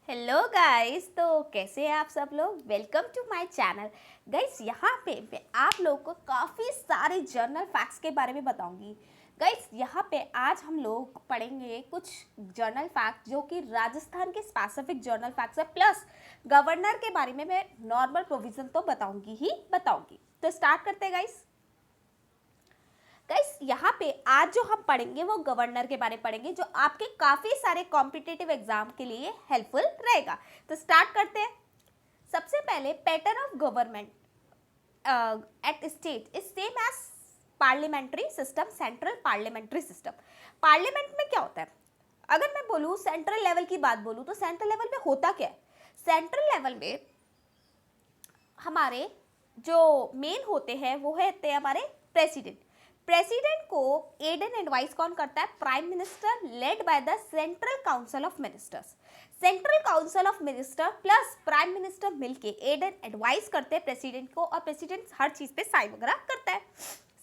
Hello guys, तो कैसे हैं आप सब लोग। Welcome to my channel. Guys, यहाँ पे मैं आप लोगों को काफ़ी सारे जर्नल फैक्ट्स के बारे में बताऊंगी। गाइस, यहाँ पे आज हम लोग पढ़ेंगे कुछ जर्नल फैक्ट जो कि राजस्थान के स्पेसिफिक जर्नल फैक्ट्स है, प्लस गवर्नर के बारे में मैं नॉर्मल प्रोविजन तो बताऊंगी ही बताऊंगी। तो स्टार्ट करते हैं गाइस। गाइस, यहाँ पे आज जो हम पढ़ेंगे वो गवर्नर के बारे में पढ़ेंगे, जो आपके काफी सारे कॉम्पिटिटिव एग्जाम के लिए हेल्पफुल रहेगा। तो स्टार्ट करते हैं। सबसे पहले pattern of government at state is same as parliamentary system, central parliamentary system. Parliament में क्या होता है? अगर मैं बोलूँ सेंट्रल लेवल की बात बोलूँ तो सेंट्रल लेवल में होता क्या है? सेंट्रल लेवल में हमारे जो मेन होते हैं वो होते हैं हमारे प्रेसिडेंट। प्रेसिडेंट को एड एंड एडवाइस कौन करता है? Prime minister, lead by the central council of ministers. Central council of minister plus prime minister मिलके एड एंड एडवाइस करते हैं प्रेसिडेंट को, और प्रेसिडेंट हर चीज पे साइन वगैरह करता है।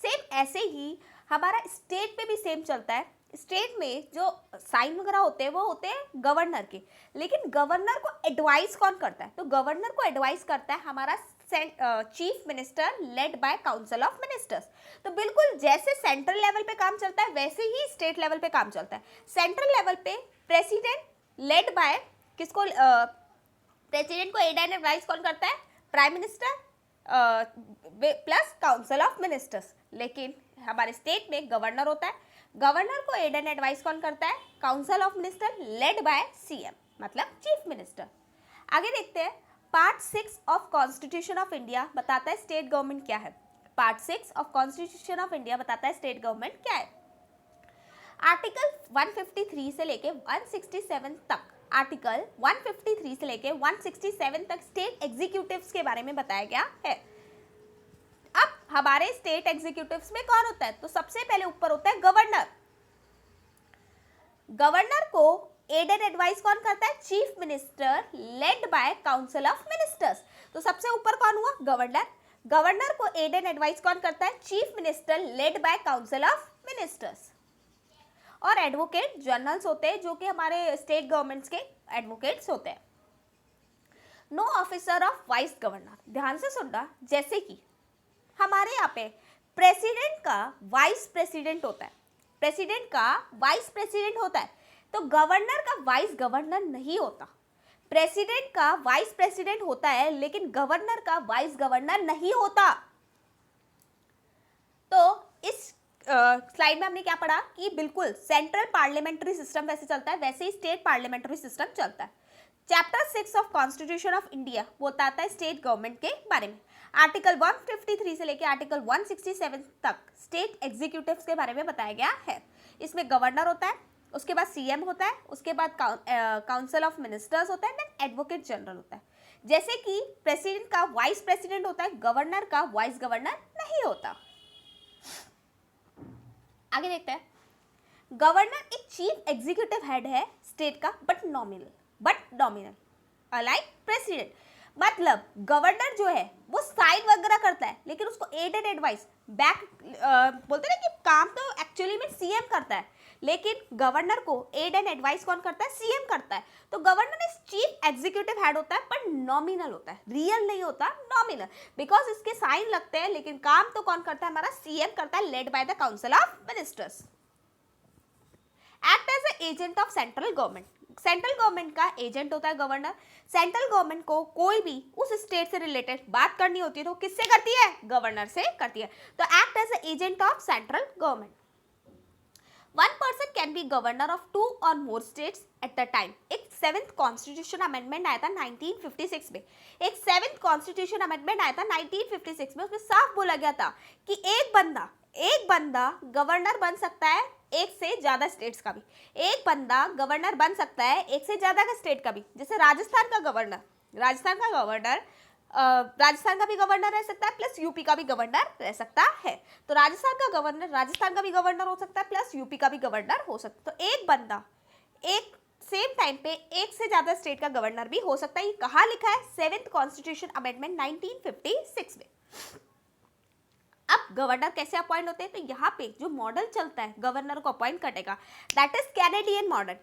सेम ऐसे ही हमारा स्टेट पे भी सेम चलता है। स्टेट में जो साइन वगैरह होते हैं वो होते हैं गवर्नर के, लेकिन गवर्नर को एडवाइस कौन करता है? तो गवर्नर को एडवाइस करता है हमारा chief minister, led by council of ministers. तो बिल्कुल जैसे सेंट्रल लेवल पे काम चलता है वैसे ही स्टेट लेवल पे काम चलता है। सेंट्रल लेवल पे प्रेसिडेंट लेड बाय किसको? प्रेसिडेंट को एड एंड एडवाइस कौन करता है? Prime minister plus council of ministers. लेकिन हमारे स्टेट में गवर्नर होता है। गवर्नर को एड एंड एडवाइस कौन करता है? Council of minister led by CM, मतलब चीफ मिनिस्टर। आगे देखते हैं। Part 6 of constitution of India बताता है स्टेट गवर्नमेंट क्या है। Part 6 of constitution of India बताता है स्टेट गवर्नमेंट क्या है। आर्टिकल 153 से लेके 167 तक, आर्टिकल 153 से लेके 167 तक स्टेट एग्जीक्यूटिव्स के बारे में बताया गया है। अब हमारे स्टेट एग्जीक्यूटिव्स में कौन होता है? तो सबसे पहले ऊपर होता है गवर्नर। गवर्नर को एड एंड एडवाइस कौन करता है? Chief minister led by council of ministers. तो सबसे ऊपर कौन हुआ? गवर्नर। गवर्नर को एड एंड एडवाइस कौन करता है? Chief minister led by council of ministers. और एडवोकेट जनरल्स होते हैं जो कि हमारे स्टेट गवर्नमेंट्स के एडवोकेट्स होते हैं। No officer of vice governor, ध्यान से सुनना। जैसे कि हमारे यहाँ पे प्रेसिडेंट का वाइस प्रेसिडेंट होता है, प्रेसिडेंट का वाइस प्रेसिडेंट होता है, तो गवर्नर का वाइस गवर्नर नहीं होता। प्रेसिडेंट का वाइस प्रेसिडेंट होता है लेकिन गवर्नर का वाइस गवर्नर नहीं होता। तो इस स्लाइड में हमने क्या पढ़ा कि बिल्कुल सेंट्रल पार्लियामेंट्री सिस्टम वैसे चलता है, वैसे ही स्टेट पार्लियामेंट्री सिस्टम चलता है। Chapter 6 of constitution of India वो बताता है स्टेट गवर्नमेंट के बारे में। आर्टिकल 153 से लेकर आर्टिकल 167 तक स्टेट एग्जीक्यूटिव्स के बारे में बताया गया है। इसमें गवर्नर होता है, उसके बाद सीएम होता है, उसके बाद काउंसिल ऑफ मिनिस्टर्स होता है, देन एडवोकेट जनरल होता है। जैसे कि प्रेसिडेंट का वाइस प्रेसिडेंट होता है, गवर्नर का वाइस गवर्नर नहीं होता। आगे देखते हैं। गवर्नर एक चीफ एग्जीक्यूटिव हेड है स्टेट का, बट नॉमिनल अलाइक प्रेसिडेंट। मतलब गवर्नर जो है वो साइन वगैरह करता है, लेकिन उसको एड एंड एडवाइस बैक बोलते हैं ना कि काम तो एक्चुअली में सीएम करता है, लेकिन गवर्नर को एड एंड एडवाइस कौन करता है? सीएम करता है। तो गवर्नर इस चीफ एग्जीक्यूटिव हेड होता है पर नॉमिनल होता है, रियल नहीं होता, नॉमिनल। बिकॉज इसके साइन लगते हैं लेकिन काम तो कौन करता है? हमारा सीएम करता है, led by the council of ministers. Act as a agent of central government, central government का एजेंट होता है गवर्नर। सेंट्रल गवर्नमेंट को कोई भी उस स्टेट से रिलेटेड बात करनी होती है तो किससे करती है? गवर्नर से करती है। तो act as a agent of central government. One person can be governor of 2 और more states at the time. एक 7th कॉन्स्टिट्यूशन अमेंडमेंट आया था 1956 में। एक 7th कॉन्स्टिट्यूशन अमेंडमेंट आया था 1956 में। उसमें साफ बोला गया था कि एक बंदा गवर्नर बन सकता है एक से ज्यादा स्टेट्स का भी। एक बंदा गवर्नर बन सकता है एक से ज्यादा का स्टेट का भी। जैसे राजस्थान का भी गवर्नर रह सकता है, प्लस यूपी का भी गवर्नर रह सकता है। तो राजस्थान का गवर्नर राजस्थान का भी गवर्नर हो सकता है, प्लस यूपी का भी गवर्नर हो सकता है। तो एक बंदा एक सेम टाइम पे एक से ज्यादा स्टेट का गवर्नर भी हो सकता है। ये कहाँ लिखा है? 7th कॉन्स्टिट्यूशन अमेंडमेंट 1956 में। अब गवर्नर कैसे अपॉइंट होते हैं? तो यहाँ पे जो मॉडल चलता है गवर्नर को अपॉइंट करने का, that is Canadian model.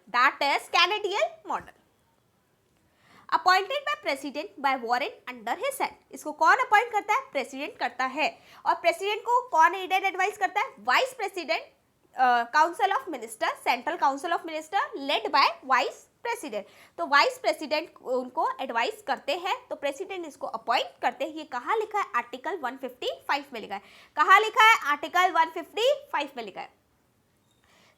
Appointed by president bye warrant under his hand. इसको कौन अपॉइंट करता है? प्रेसिडेंट करता है। और प्रेसिडेंट को कौन एड एंड एडवाइस करता है? Vice president council of minister, central council of minister led by vice president. तो वाइस प्रेसिडेंट उनको एडवाइस करते हैं, तो प्रेसिडेंट इसको अपॉइंट करते हैं। ये कहाँ लिखा है? आर्टिकल 155 में लिखा है। कहाँ लिखा है? आर्टिकल 155 में लिखा है।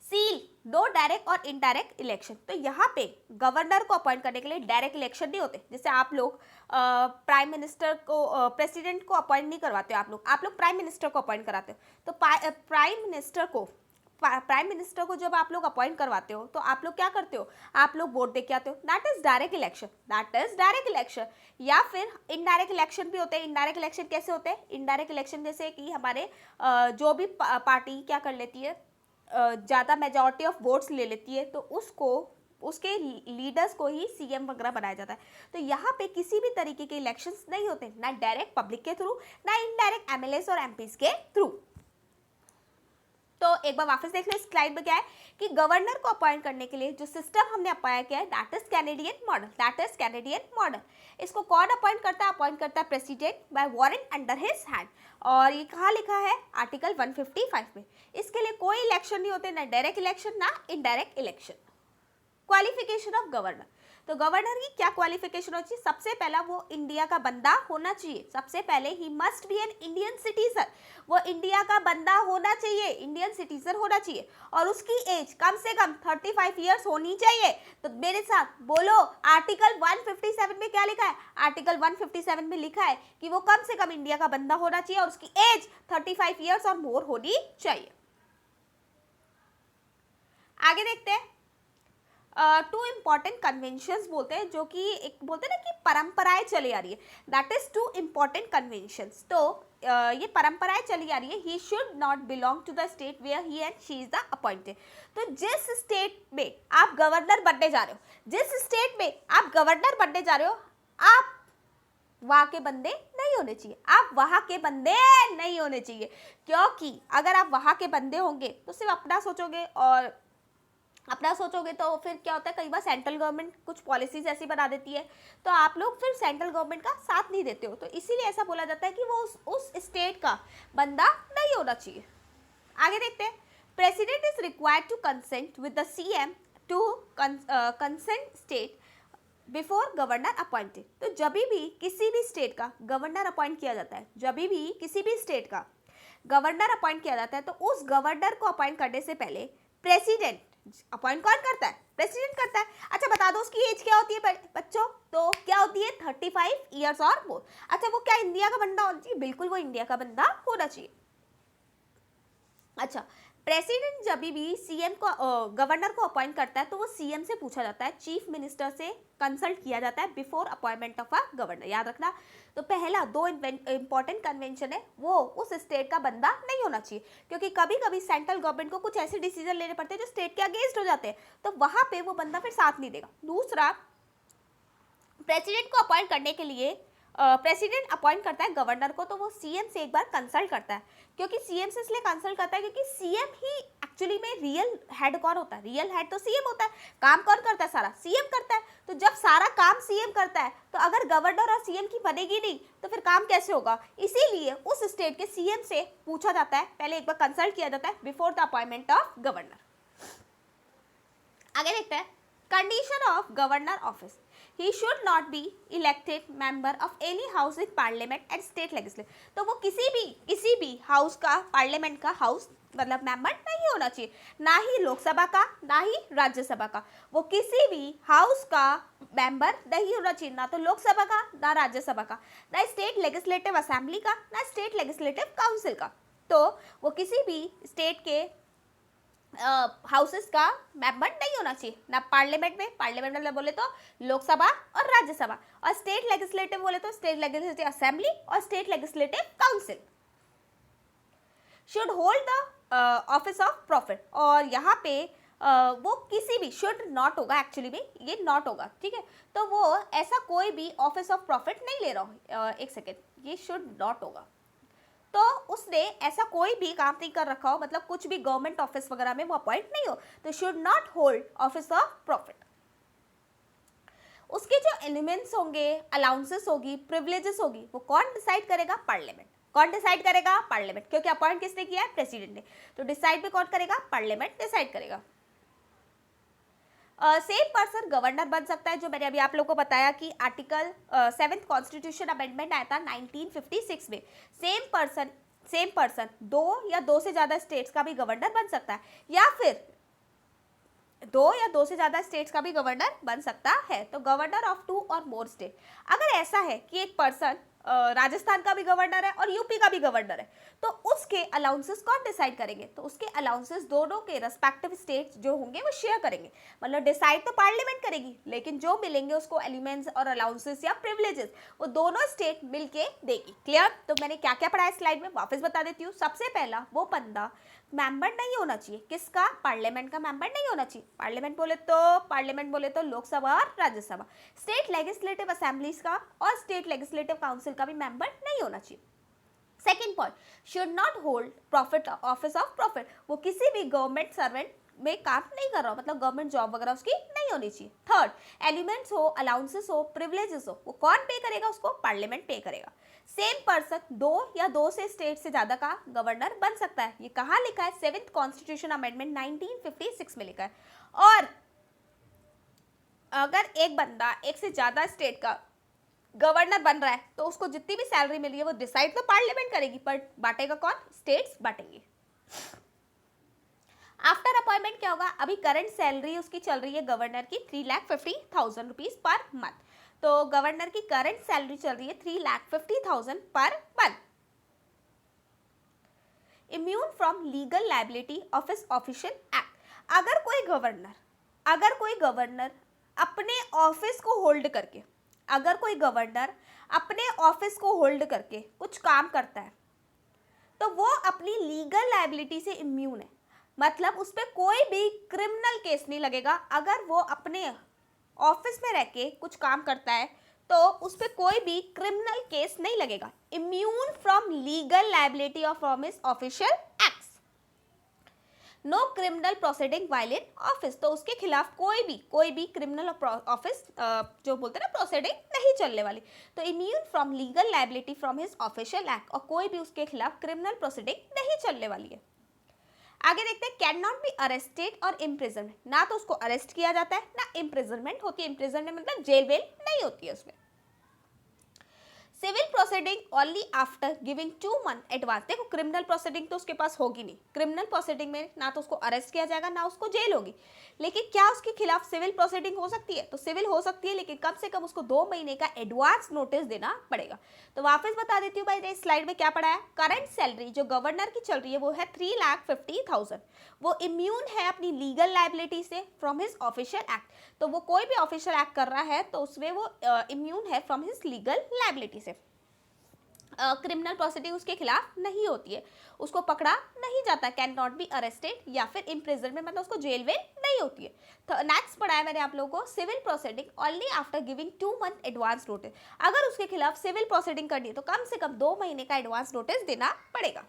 सील, दो डायरेक्ट और इनडायरेक्ट इलेक्शन। तो यहाँ पे गवर्नर को अपॉइंट करने के लिए डायरेक्ट इलेक्शन नहीं होते। जैसे आप लोग प्राइम मिनिस्टर को, प्रेसिडेंट को अपॉइंट नहीं करवाते हो, आप लोग प्राइम मिनिस्टर को अपॉइंट कराते हो। तो प्राइम मिनिस्टर को जब आप लोग अपॉइंट करवाते हो तो आप लोग क्या करते हो? आप लोग वोट दे के आते हो। That is direct election, that is direct election. या फिर इनडायरेक्ट इलेक्शन भी होते हैं। इनडायरेक्ट इलेक्शन कैसे होते हैं? इनडायरेक्ट इलेक्शन जैसे कि हमारे जो भी पार्टी क्या कर लेती है, ज़्यादा मेजॉरिटी ऑफ वोट्स ले लेती है, तो उसके लीडर्स को ही सीएम वगैरह बनाया जाता है। तो यहाँ पे किसी भी तरीके के इलेक्शंस नहीं होते, ना डायरेक्ट पब्लिक के थ्रू, ना इनडायरेक्ट एमएलएस और एमपीज के थ्रू। तो एक बार वापस देख लो, इस स्लाइड में क्या है कि गवर्नर को अपॉइंट करने के लिए जो सिस्टम हमने अप्लाई किया है that is Canadian model, that is Canadian model. इसको कौन अपॉइंट करता है? अपॉइंट करता है president bye warrant under his hand. और ये कहाँ लिखा है? आर्टिकल 155 में। इसके लिए कोई इलेक्शन नहीं होते, ना डायरेक्ट इलेक्शन ना indirect election. Qualification of governor, तो गवर्नर की क्या क्वालिफिकेशन होनी चाहिए? सबसे पहला वो इंडिया का बंदा होना चाहिए। सबसे पहले he must be an Indian citizen, वो इंडिया का बंदा होना चाहिए, इंडियन सिटीजन होना चाहिए। और उसकी एज कम से कम 35 ईयर्स होनी चाहिए। तो मेरे साथ बोलो, आर्टिकल 157 में क्या लिखा है? आर्टिकल 157 में लिखा है कि वो कम से कम इंडिया का बंदा होना चाहिए और उसकी एज 35 ईयर्स और मोर होनी चाहिए। आगे देखते हैं। टू इम्पॉर्टेंट कन्वेंशंस बोलते हैं, जो कि एक बोलते हैं ना कि परंपराएं चली आ रही है, that is two important conventions. तो ये परंपराएं चली आ रही है। He should not belong to the state where he and she is the appointed. तो जिस स्टेट में आप गवर्नर बनने जा रहे हो, जिस स्टेट में आप गवर्नर बनने जा रहे हो, आप वहाँ के बंदे नहीं होने चाहिए, आप वहाँ के बंदे नहीं होने चाहिए। क्योंकि अगर आप वहाँ के बंदे होंगे तो सिर्फ अपना सोचोगे, और अपना सोचोगे तो फिर क्या होता है, कई बार सेंट्रल गवर्नमेंट कुछ पॉलिसीज ऐसी बना देती है, तो आप लोग फिर सेंट्रल गवर्नमेंट का साथ नहीं देते हो। तो इसीलिए ऐसा बोला जाता है कि वो उस स्टेट का बंदा नहीं होना चाहिए। आगे देखते हैं। President is required to consent with the CM to consent state before governor appointed. तो जब भी किसी भी स्टेट का गवर्नर अपॉइंट किया जाता है, जब भी किसी भी स्टेट का गवर्नर अपॉइंट किया जाता है, तो उस गवर्नर को अपॉइंट करने से पहले प्रेसिडेंट अपॉइंट कौन करता है? प्रेसिडेंट करता है। अच्छा बता दो उसकी एज क्या होती है बच्चों? तो क्या होती है? 35 ईयर्स और मोर। अच्छा वो क्या इंडिया का बंदा होना चाहिए? बिल्कुल वो इंडिया का बंदा होना चाहिए। अच्छा, प्रेसिडेंट जब भी सीएम को गवर्नर को अपॉइंट करता है तो वो सीएम से पूछा जाता है, चीफ मिनिस्टर से कंसल्ट किया जाता है before appointment of a governor. याद रखना। तो पहला दो इंपॉर्टेंट कन्वेंशन है, वो उस स्टेट का बंदा नहीं होना चाहिए, क्योंकि कभी कभी सेंट्रल गवर्नमेंट को कुछ ऐसे डिसीजन लेने पड़ते हैं जो स्टेट के अगेंस्ट हो जाते हैं, तो वहां पे वो बंदा फिर साथ नहीं देगा। दूसरा, प्रेसिडेंट को अपॉइंट करने के लिए प्रेसिडेंट अपॉइंट करता है गवर्नर को, तो वो सीएम से एक बार कंसल्ट करता है। क्योंकि सीएम से इसलिए कंसल्ट करता है क्योंकि सीएम ही एक्चुअली में रियल हेड कौन होता है? रियल हेड तो सीएम होता है। काम कौन करता है? सारा सीएम करता है। तो जब सारा काम सीएम करता है, तो अगर गवर्नर और सीएम की बनेगी नहीं तो फिर काम कैसे होगा? इसीलिए उस स्टेट के सीएम से पूछा जाता है, पहले एक बार कंसल्ट किया जाता है before the appointment of governor. आगे देखते हैं। Condition of governor office, he should not be elected member of any house in parliament and state legislature। तो वो किसी भी हाउस का, पार्लियामेंट का हाउस मतलब मेंबर नहीं होना चाहिए, ना ही लोकसभा का ना ही राज्यसभा का। वो किसी भी हाउस का मेंबर नहीं होना चाहिए, ना तो लोकसभा का ना राज्यसभा का, ना स्टेट लेजिस्लेटिव असेंबली का ना स्टेट लेजिस्लेटिव काउंसिल का। तो वो किसी भी स्टेट के हाउसेस का मेंबर नहीं होना चाहिए, ना पार्लियामेंट में, पार्लियामेंट मतलब बोले तो लोकसभा और राज्यसभा, और स्टेट लेजिस्लेटिव बोले तो स्टेट लेजिस्लेटिव असेंबली और state legislative council. Should hold the office of profit, और यहाँ पे वो किसी भी, शुड नॉट होगा, एक्चुअली में ये नॉट होगा, ठीक है। तो वो ऐसा कोई भी ऑफिस ऑफ प्रॉफिट नहीं ले रहा हूँ, एक सेकेंड, ये शुड नॉट होगा। तो उसने ऐसा कोई भी काम नहीं कर रखा हो, मतलब कुछ भी गवर्नमेंट ऑफिस वगैरह में वो अपॉइंट नहीं हो, तो should not hold office of profit. उसके जो एलिमेंट्स होंगे, अलाउंसेस होगी, प्रिविलेजेस होगी, वो कौन डिसाइड करेगा? पार्लियामेंट। कौन डिसाइड करेगा? पार्लियामेंट, क्योंकि अपॉइंट किसने किया है? प्रेसिडेंट ने। तो डिसाइड भी कौन करेगा? पार्लियामेंट डिसाइड करेगा। सेम पर्सन गवर्नर बन सकता है, जो मैंने अभी आप लोगों को बताया कि आर्टिकल 7th कॉन्स्टिट्यूशन अमेंडमेंट आया था 1956 में। सेम पर्सन दो या दो से ज्यादा स्टेट्स का भी गवर्नर बन सकता है, या फिर दो या दो से ज्यादा स्टेट्स का भी गवर्नर बन सकता है। तो गवर्नर ऑफ 2 और मोर स्टेट। अगर ऐसा है कि एक पर्सन राजस्थान का भी गवर्नर है और यूपी का भी गवर्नर है, तो उसके अलाउंसेस कौन डिसाइड करेंगे? तो उसके अलाउंसेस दोनों के रेस्पेक्टिव स्टेट्स जो होंगे वो शेयर करेंगे। मतलब डिसाइड तो पार्लियामेंट करेगी, लेकिन जो मिलेंगे उसको एलिमेंट्स और अलाउंसेस या प्रिविलेजेस वो दोनों स्टेट मिलके देगी। क्लियर? तो मैंने क्या क्या पढ़ा है स्लाइड में वापस बता देती हूँ। सबसे पहला, वो बंदा मेंबर नहीं होना चाहिए। किसका? पार्लियामेंट का मेंबर नहीं होना चाहिए। पार्लियामेंट बोले तो लोकसभा और राज्यसभा, स्टेट लेजिस्लेटिव असेंबलीज का और स्टेट लेजिस्लेटिव काउंसिल का भी मेंबर नहीं होना चाहिए। Second point, should not hold profit office of profit. वो किसी भी गवर्नमेंट सर्वेंट में काम नहीं कर रहा हो, मतलब गवर्नमेंट जॉब वगैरह उसकी नहीं होनी चाहिए। थर्ड, एलिमेंट्स हो, अलाउंसेस हो, प्रिविलेजेस हो, वो कौन पे करेगा? उसको पार्लियामेंट पे करेगा। सेम पर्सन दो या दो से स्टेट से ज्यादा का गवर्नर बन सकता है। ये कहाँ लिखा है? 7th कॉन्स्टिट्यूशन अमेंडमेंट 1956 में लिखा है। और अगर एक बंदा एक से ज्यादा स्टेट का गवर्नर बन रहा है तो उसको जितनी भी सैलरी मिली है वो डिसाइड तो पार्लियामेंट करेगी, पर बांटेगा कौन? स्टेट्स बांटेंगे। आफ्टर अपॉइंटमेंट क्या होगा? अभी करंट सैलरी उसकी चल रही है गवर्नर की 3,50,000 रुपीज पर मंथ। तो गवर्नर की करंट सैलरी चल रही है 3,50,000 per month. Immune from legal liability of his official act. अगर कोई गवर्नर अपने ऑफिस को होल्ड करके कुछ काम करता है तो वो अपनी लीगल लायबिलिटी से इम्यून है। मतलब उस पर कोई भी क्रिमिनल केस नहीं लगेगा। अगर वो अपने ऑफिस में रह के कुछ काम करता है तो उस पर कोई भी क्रिमिनल केस नहीं लगेगा। Immune from legal liability of from his official acts. No criminal proceeding violate office. तो उसके खिलाफ कोई भी क्रिमिनल ऑफिस जो बोलते हैं ना प्रोसीडिंग नहीं चलने वाली। तो immune from legal liability from his official act, और कोई भी उसके खिलाफ क्रिमिनल प्रोसीडिंग नहीं चलने वाली है। आगे देखते हैं, कैन नॉट बी अरेस्टेड और इम्प्रिजनमेंट। ना तो उसको अरेस्ट किया जाता है ना इम्प्रिजनमेंट होती है। इम्प्रिजनमेंट मतलब जेल वेल नहीं होती है उसमें। Civil proceeding only after giving 2 month advance. देखो क्रिमिनल प्रोसीडिंग तो उसके पास होगी नहीं। क्रिमिनल प्रोसीडिंग में ना तो उसको अरेस्ट किया जाएगा ना उसको जेल होगी, लेकिन क्या उसके खिलाफ सिविल प्रोसीडिंग हो सकती है? तो सिविल हो सकती है, लेकिन कम से कम उसको 2 महीने का एडवांस नोटिस देना पड़ेगा। तो वापस बता देती हूँ भाई, इस स्लाइड में क्या पढ़ा है। करंट सैलरी जो गवर्नर की चल रही है वो है 3,50,000। वो इम्यून है अपनी लीगल लायबिलिटी से फ्रॉम हिज ऑफिशियल एक्ट। तो वो कोई भी ऑफिशियल एक्ट कर रहा है तो उसमें वो इम्यून है फ्रॉम हिज लीगल लायबिलिटी से। क्रिमिनल प्रोसीडिंग उसके खिलाफ नहीं होती है, उसको पकड़ा नहीं जाता, कैन नॉट बी अरेस्टेड या फिर इम्प्रिजन में, मतलब उसको जेल वेल नहीं होती है। तो नेक्स्ट पढ़ाया मैंने आप लोगों को, civil proceeding only after giving 2 month advance notice. अगर उसके खिलाफ सिविल प्रोसीडिंग करनी है तो कम से कम 2 महीने का एडवांस नोटिस देना पड़ेगा।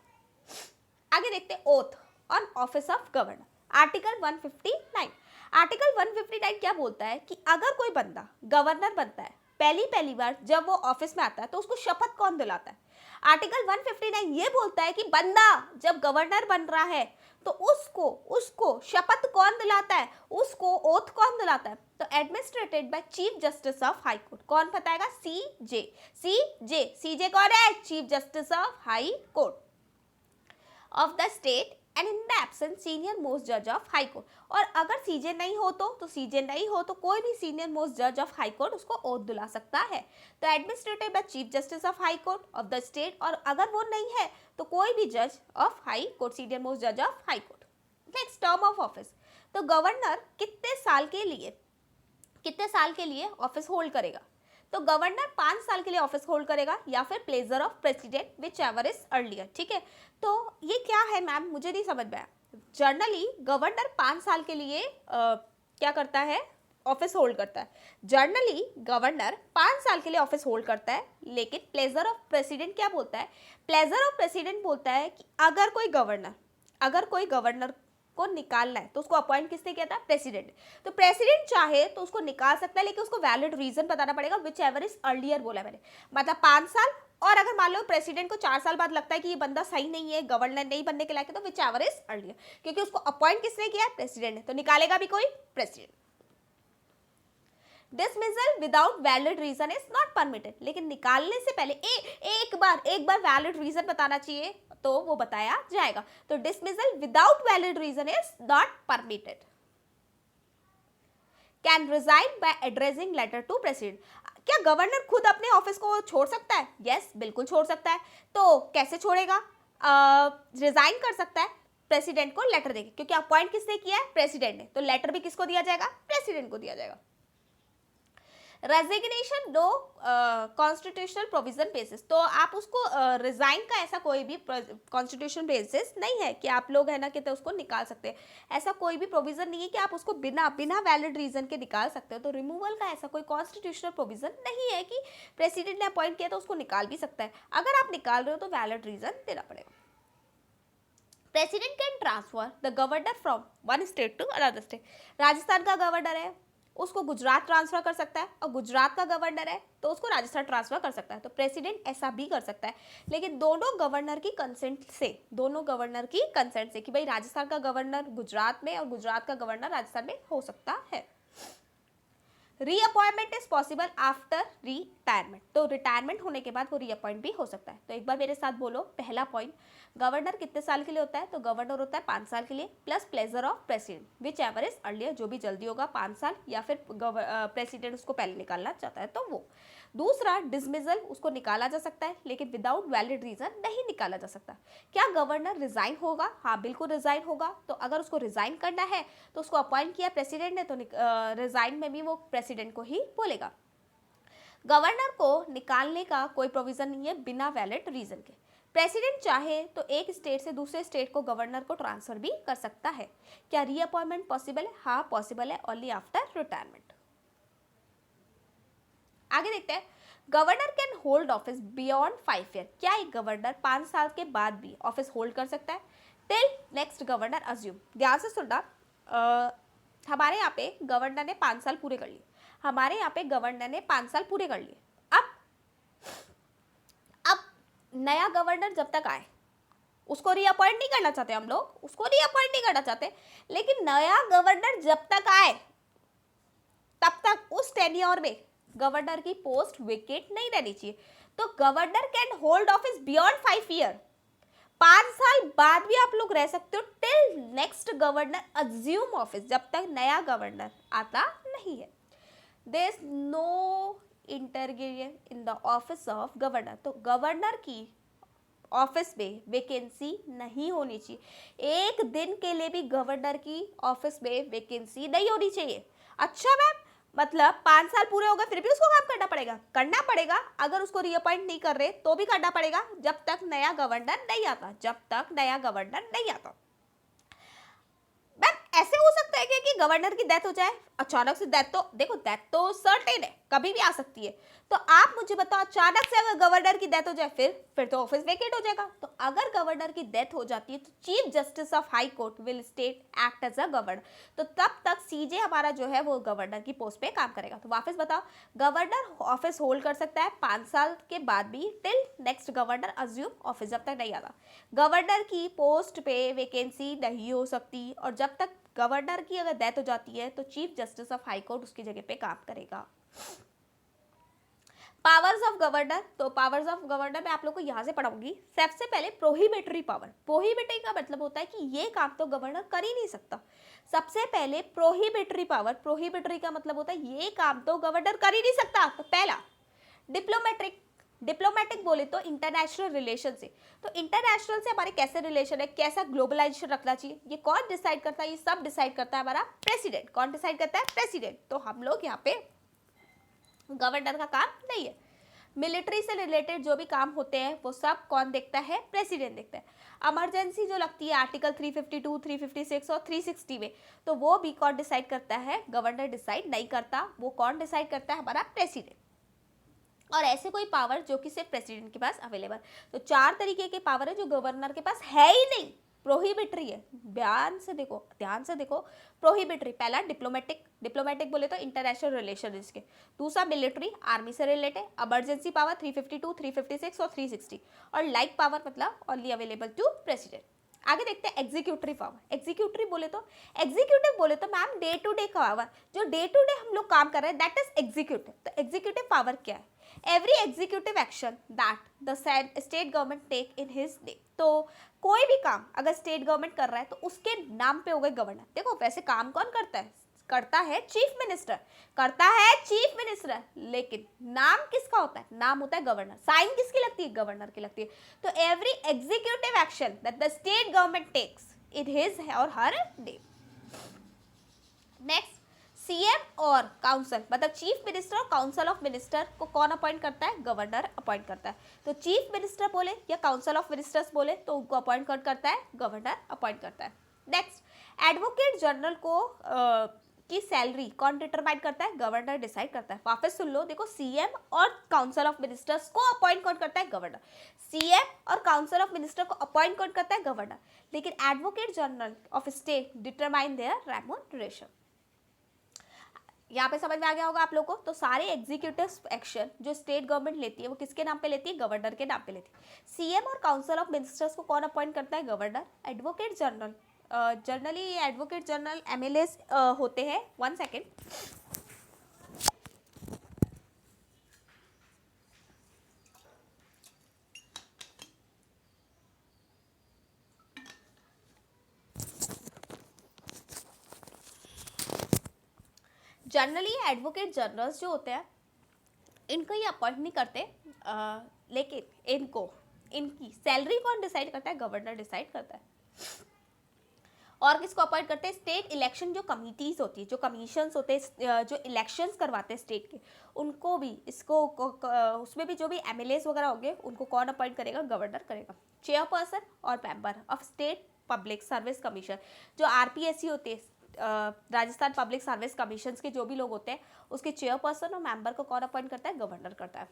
आगे देखते हैं, oath on office of governor, article 159। Article 159 क्या बोलता है कि अगर कोई बंदा गवर्नर बनता है पहली बार जब वो ऑफिस में आता है तो उसको शपथ कौन दिलाता है? आर्टिकल 159 ये बोलता है कि बंदा जब गवर्नर बन रहा है तो उसको शपथ कौन दिलाता है? उसको ओथ कौन दिलाता है? तो administrated by chief justice of high court. कौन बताएगा? सीजे कौन है? Chief justice of high court of the state and in the absence senior most जज ऑफ हाई कोर्ट। और अगर सीजे नहीं हो तो कोई भी सीनियर मोस्ट जज ऑफ हाई कोर्ट उसको ओथ दिला सकता है। तो administrated by chief justice of high court of the state, और अगर वो नहीं है तो कोई भी जज of high court, senior most जज of high court. Next, term of office. तो गवर्नर कितने साल के लिए ऑफिस होल्ड करेगा? तो गवर्नर 5 साल के लिए ऑफिस होल्ड करेगा या फिर pleasure of president which ever is earlier. ठीक है, तो ये क्या है मैम, मुझे नहीं समझ में आया। जनरली गवर्नर 5 साल के लिए क्या करता है? ऑफिस होल्ड करता है। जनरली गवर्नर 5 साल के लिए ऑफिस होल्ड करता है, लेकिन प्लेजर ऑफ प्रेसिडेंट क्या बोलता है? प्लेजर ऑफ प्रेसिडेंट बोलता है कि अगर कोई गवर्नर को निकालना है तो उसको अपॉइंट किसने किया था? प्रेसिडेंट। तो प्रेसिडेंट चाहे तो उसको निकाल सकता है, लेकिन उसको वैलिड रीजन बताना पड़ेगा, विच एवर इज अर्लियर बोला मैंने, मतलब 5 साल। और अगर मान लो प्रेसिडेंट को 4 साल बाद लगता है कि ये बंदा सही नहीं है, गवर्नर नहीं बनने के लायक है, तो विच एवर इज अर्लियर, क्योंकि उसको अपॉइंट किसने किया है? प्रेसिडेंट ने। तो निकालेगा भी कोई? President. Dismissal without valid reason is not permitted, लेकिन निकालने से पहले एक बार वैलिड रीजन बताना चाहिए, तो वो बताया जाएगा। तो dismissal without valid reason is not permitted. Can resign by addressing letter to president, क्या गवर्नर खुद अपने ऑफिस को छोड़ सकता है? यस, बिल्कुल छोड़ सकता है। तो कैसे छोड़ेगा? रिजाइन कर सकता है प्रेसिडेंट को लेटर देके, क्योंकि अपॉइंट किसने किया है? प्रेसिडेंट ने। तो लेटर भी किसको दिया जाएगा? प्रेसिडेंट को दिया जाएगा। Resignation no constitutional provision basis, तो आप उसको रिजाइन का ऐसा कोई भी कॉन्स्टिट्यूशन बेसिस नहीं है कि आप लोग है ना कि तो उसको निकाल सकते हैं। ऐसा कोई भी प्रोविजन नहीं है कि आप उसको बिना वैलिड रीजन के निकाल सकते हो। तो रिमूवल का ऐसा कोई कॉन्स्टिट्यूशनल प्रोविजन नहीं है कि प्रेसिडेंट ने अपॉइंट किया तो उसको निकाल भी सकता है। अगर आप निकाल रहे हो तो वैलिड रीजन देना पड़ेगा। President can transfer the governor from one state to another state, Rajasthan का गवर्नर है उसको गुजरात ट्रांसफर कर सकता है, और गुजरात का गवर्नर है तो उसको राजस्थान ट्रांसफर कर सकता है। तो प्रेसिडेंट ऐसा भी कर सकता है, लेकिन दोनों गवर्नर की कंसेंट से, कि भाई राजस्थान का गवर्नर गुजरात में और गुजरात का गवर्नर राजस्थान में हो सकता है। Reappointment is possible after retirement, तो रिटायरमेंट होने के बाद वो रीअपॉइंट भी हो सकता है। तो एक बार मेरे साथ बोलो, पहला पॉइंट, गवर्नर कितने साल के लिए होता है? तो गवर्नर होता है 5 साल के लिए, plus pleasure of president which ever is earlier, जो भी जल्दी होगा 5 साल, या फिर प्रेसिडेंट उसको पहले निकालना चाहता है तो वो। दूसरा, डिसमिसल, उसको निकाला जा सकता है, लेकिन विदाउट वैलिड रीजन नहीं निकाला जा सकता। क्या गवर्नर रिजाइन होगा? हाँ, बिल्कुल रिजाइन होगा। तो अगर उसको रिजाइन करना है तो उसको अपॉइंट किया प्रेसिडेंट ने, तो रिजाइन में भी वो प्रेसिडेंट को ही बोलेगा। गवर्नर को निकालने का कोई प्रोविजन नहीं है बिना वैलिड रीजन के। प्रेसिडेंट चाहे तो एक स्टेट से दूसरे स्टेट को गवर्नर को ट्रांसफर भी कर सकता है। क्या रीअपॉइंटमेंट पॉसिबल है? हाँ, पॉसिबल है, ओनली आफ्टर रिटायरमेंट। आगे देखते हैं, governor can hold office beyond 5 year, क्या एक गवर्नर 5 साल के बाद भी ऑफिस होल्ड कर सकता है? टिल नेक्स्ट गवर्नर अज्यूम, ध्यान से सुनना, हमारे यहाँ पे गवर्नर ने 5 साल पूरे कर लिए, अब नया गवर्नर जब तक आए उसको रीअपॉइंट नहीं करना चाहते हम लोग, लेकिन नया गवर्नर जब तक आए तब तक उस टेन्योर में गवर्नर की पोस्ट वेकेट नहीं रहनी चाहिए। तो governor can hold office beyond 5 year, 5 साल बाद भी आप लोग रह सकते हो, till next governor assume office, जब तक नया गवर्नर आता नहीं है। There is no interregnum in the office of governor, तो गवर्नर की ऑफिस में वैकेंसी नहीं होनी चाहिए। एक दिन के लिए भी गवर्नर की ऑफिस में वैकेंसी नहीं होनी चाहिए। अच्छा मैम, मतलब 5 साल पूरे हो गए फिर भी उसको काम करना पड़ेगा, अगर उसको रीअपॉइंट नहीं कर रहे तो भी करना पड़ेगा, जब तक नया गवर्नर नहीं आता। मैम ऐसे हो सकता है कि गवर्नर की डेथ हो जाए अचानक से? डेथ तो सर्टेन है, कभी भी आ सकती है। तो आप मुझे बताओ, अचानक से अगर गवर्नर की डेथ हो जाए फिर तो ऑफिस वेकेट हो जाएगा। तो अगर गवर्नर की डेथ हो जाती है तो chief justice of high court will state act as a governor, तो तब तक सीजे हमारा जो है वो गवर्नर की पोस्ट पे काम करेगा। तो वापस बताओ, गवर्नर ऑफिस होल्ड कर सकता है 5 साल के बाद भी, till next governor assume office, जब तक नहीं आता। गवर्नर की पोस्ट पे वैकेंसी नहीं हो सकती, और जब तक गवर्नर की अगर डेथ हो जाती है तो chief justice of high court उसकी जगह पे काम करेगा। पावर्स ऑफ गवर्नर, तो पावर्स ऑफ गवर्नर मैं आप लोग को यहाँ से पढ़ाऊंगी। सबसे पहले प्रोहिबिटरी पावर, प्रोहिबिटरी का मतलब होता है कि ये काम तो गवर्नर कर ही नहीं सकता। सबसे पहले प्रोहिबिटरी पावर, प्रोहिबिटरी का मतलब होता है ये काम तो गवर्नर कर ही नहीं सकता। तो पहला डिप्लोमेटिक बोले तो इंटरनेशनल रिलेशन से, तो इंटरनेशनल से हमारे कैसे रिलेशन है, कैसा ग्लोबलाइजेशन रखना चाहिए, ये कौन डिसाइड करता है? ये सब डिसाइड करता है हमारा प्रेसिडेंट। कौन डिसाइड करता है? प्रेसिडेंट। तो हम लोग यहाँ पे गवर्नर का काम नहीं है। मिलिट्री से रिलेटेड जो भी काम होते हैं वो सब कौन देखता है? प्रेसिडेंट देखता है। इमरजेंसी जो लगती है आर्टिकल 352, 356 और 360 में, तो वो भी कौन डिसाइड करता है? गवर्नर डिसाइड नहीं करता, वो कौन डिसाइड करता है? हमारा प्रेसिडेंट। और ऐसे कोई पावर जो कि सिर्फ प्रेसिडेंट के पास अवेलेबल, तो 4 तरीके के पावर है जो गवर्नर के पास है ही नहीं, प्रोहिबिटरी है, ध्यान से देखो, प्रोहिबिटरी पहला डिप्लोमेटिक बोले तो इंटरनेशनल रिलेशन इसके, दूसरा मिलिट्री आर्मी से रिलेटेड, इमरजेंसी पावर 352, 356 और 360, और लाइक पावर मतलब ओनली अवेलेबल टू प्रेसिडेंट। आगे देखते हैं एग्जीक्यूटिव पावर। एग्जीक्यूटिव बोले तो ma'am day to day power, जो डे टू डे हम लोग काम कर रहे हैं दैट इज एग्जीक्यूटिव। तो एग्जीक्यूटिव पावर क्या है? Every executive action that the state government take in his name. तो कोई भी काम अगर स्टेट गवर्नमेंट कर रहा है तो उसके नाम पे हो गए गवर्नर। देखो वैसे काम कौन करता है चीफ मिनिस्टर, लेकिन नाम किसका होता है? नाम होता है गवर्नर। साइन किसकी लगती है? गवर्नर की लगती है। तो every executive action that the state government takes in his और हर नेम। नेक्स्ट, सीएम और काउंसिल मतलब चीफ मिनिस्टर और काउंसिल ऑफ मिनिस्टर को कौन अपॉइंट करता है? गवर्नर अपॉइंट करता है। तो चीफ मिनिस्टर बोले या काउंसिल ऑफ मिनिस्टर्स बोले तो उनको अपॉइंट कौन करता है? गवर्नर अपॉइंट करता है। नेक्स्ट, एडवोकेट जनरल को की सैलरी कौन डिटरमाइन करता है? गवर्नर डिसाइड करता है। वापस सुन लो, देखो सीएम और काउंसिल ऑफ मिनिस्टर्स को अपॉइंट कौन करता है? गवर्नर। सीएम और काउंसिल ऑफ मिनिस्टर को अपॉइंट कौन करता है? गवर्नर। लेकिन advocate general of state determine there remuneration. यहाँ पे समझ में आ गया होगा आप लोगों को। तो सारे एग्जीक्यूटिव एक्शन जो स्टेट गवर्नमेंट लेती है वो किसके नाम पे लेती है? गवर्नर के नाम पे लेती है। सीएम और काउंसिल ऑफ मिनिस्टर्स को कौन अपॉइंट करता है? Governor. Advocate general, generally advocate general MLAs होते हैं। 1 सेकेंड। जनरली एडवोकेट जनरल्स जो होते हैं इनको ये अपॉइंट नहीं करते, लेकिन इनकी सैलरी कौन डिसाइड करता है? गवर्नर डिसाइड करता है। और किसको अपॉइंट करते हैं? स्टेट इलेक्शन जो कमिटीज होती है, जो कमीशंस होते हैं, जो इलेक्शंस करवाते हैं स्टेट के, उनको भी उसमें भी जो भी एमएलएस वगैरह होंगे उनको कौन अपॉइंट करेगा? गवर्नर करेगा। चेयरपर्सन और member of state public service commission, जो आरपीएससी होते हैं राजस्थान पब्लिक सर्विस कमीशन के जो भी लोग होते हैं उसके चेयरपर्सन और मेंबर को कौन अपॉइंट करता है? गवर्नर करता है।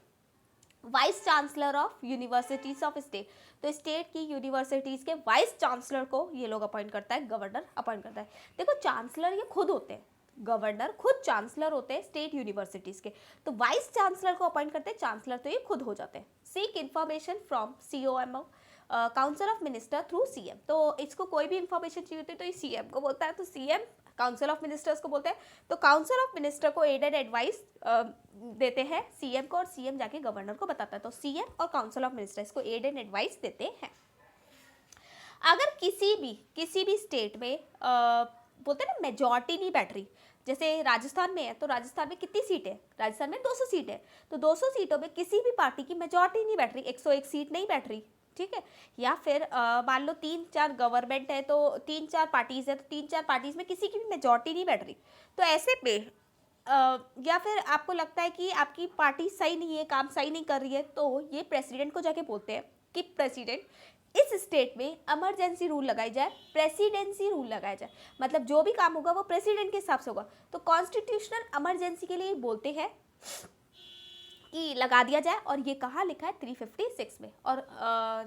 Vice chancellor of universities of state, तो स्टेट की यूनिवर्सिटीज के वाइस चांसलर को ये लोग अपॉइंट करता है, गवर्नर अपॉइंट करता है। देखो चांसलर ये खुद होते हैं, गवर्नर खुद चांसलर होते हैं स्टेट यूनिवर्सिटीज के, तो वाइस चांसलर को अपॉइंट करते हैं, चांसलर तो ये खुद हो जाते हैं। Seek information from COMO council of minister through CM, तो इसको कोई भी इंफॉर्मेशन चाहिए होती है तो ये सीएम को बोलता है, तो सीएम काउंसिल ऑफ मिनिस्टर्स को बोलते हैं, तो काउंसिल ऑफ मिनिस्टर को एड एंड एडवाइस देते हैं सीएम को, और सीएम जाके गवर्नर को बताता है। तो सीएम और काउंसिल ऑफ मिनिस्टर्स को एड एंड एडवाइस देते हैं। अगर किसी भी स्टेट में बोलते हैं ना मेजॉरिटी नहीं बैठ रही, जैसे राजस्थान में है तो राजस्थान में कितनी सीट है? राजस्थान में 200 सीट है, तो 200 सीटों में किसी भी पार्टी की मेजॉरिटी नहीं बैठ रही, 101 सीट नहीं बैठ रही, ठीक है। या फिर मान लो 3-4 गवर्नमेंट है तो 3-4 पार्टीज है, तो 3-4 पार्टीज में किसी की भी मेजॉरिटी नहीं बैठ रही, तो ऐसे में या फिर आपको लगता है कि आपकी पार्टी सही नहीं है, काम सही नहीं कर रही है, तो ये प्रेसिडेंट को जाके बोलते हैं कि प्रेसिडेंट इस स्टेट में इमरजेंसी रूल लगाई जाए, प्रेसिडेंसी रूल लगाया जाए, मतलब जो भी काम होगा वो प्रेसिडेंट के हिसाब से होगा। तो कॉन्स्टिट्यूशनल इमरजेंसी के लिए बोलते हैं कि लगा दिया जाए, और ये कहाँ लिखा है? 356 में। और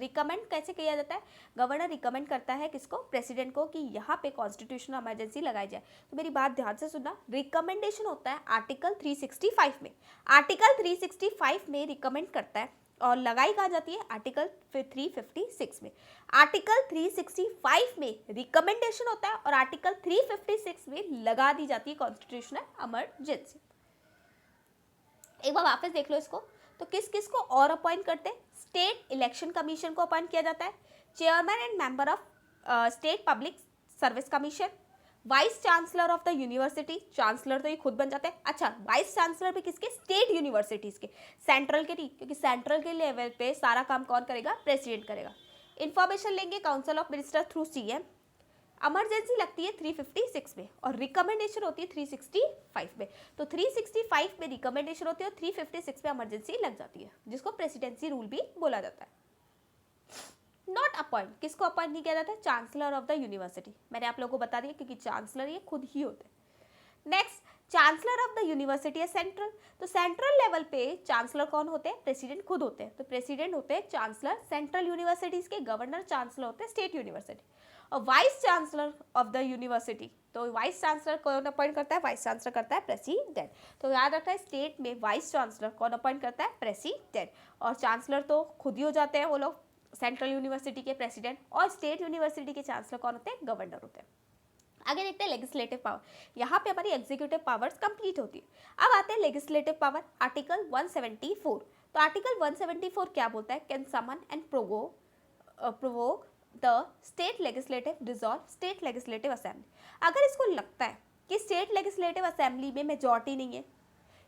रिकमेंड कैसे किया जाता है? गवर्नर रिकमेंड करता है किसको? प्रेसिडेंट को, कि यहाँ पे कॉन्स्टिट्यूशनल इमरजेंसी लगाई जाए। तो मेरी बात ध्यान से सुनना, रिकमेंडेशन होता है आर्टिकल 365 में, आर्टिकल 365 में रिकमेंड करता है, और लगाई कहाँ जाती है? आर्टिकल 356 में। आर्टिकल 365 में रिकमेंडेशन होता है और आर्टिकल 356 में लगा दी जाती है कॉन्स्टिट्यूशनल इमरजेंसी। एक बार वापस देख लो इसको, तो किस किस को और अपॉइंट करते हैं? स्टेट इलेक्शन कमीशन को अपॉइंट किया जाता है, chairman and member of state public service commission, vice chancellor of the university, chancellor तो ये खुद बन जाते हैं। अच्छा, वाइस चांसलर भी किसके? स्टेट यूनिवर्सिटीज के, सेंट्रल के नहीं, क्योंकि सेंट्रल के लेवल पे सारा काम कौन करेगा? प्रेसिडेंट करेगा। इंफॉर्मेशन लेंगे council of minister through CM, emergency लगती है 356 में, और रिकमेंडेशन होती है 365 में। तो 365 में रिकमेंडेशन होती है और 356 में इमरजेंसी लग जाती है, जिसको प्रेसिडेंसी रूल भी बोला जाता है। नॉट अपॉइंट, किसको अपॉइंट नहीं किया जाता है? Chancellor of the university. मैंने आप लोगों को बता दिया, क्योंकि चांसलर ये खुद ही होते हैं। Next, chancellor of the university है सेंट्रल, तो सेंट्रल लेवल पे चांसलर कौन होते हैं? प्रेसिडेंट खुद होते हैं, तो प्रेसिडेंट होते हैं चांसलर सेंट्रल यूनिवर्सिटीज के, गवर्नर चांसलर होते हैं स्टेट यूनिवर्सिटी। और vice chancellor of the university, तो वाइस चांसलर कौन अपॉइंट करता है? वाइस चांसलर करता है प्रेसिडेंट। तो याद रखना है स्टेट में वाइस चांसलर कौन अपॉइंट करता है? प्रेसिडेंट। और चांसलर तो खुद ही हो जाते हैं वो लोग, सेंट्रल यूनिवर्सिटी के प्रेसिडेंट, और स्टेट यूनिवर्सिटी के चांसलर कौन होते हैं? गवर्नर होते हैं। आगे देखते हैं लेजिस्लेटिव पावर। यहाँ पे हमारी एग्जीक्यूटिव पावर्स कंप्लीट होती है। अब आते हैं लेजिस्लेटिव पावर, आर्टिकल 174। तो आर्टिकल 174 क्या बोलता है? Can summon and provoke the state legislative dissolve state legislative assembly. अगर इसको लगता है कि स्टेट लेजिस्लेटिव असेंबली में मेजॉरिटी नहीं है,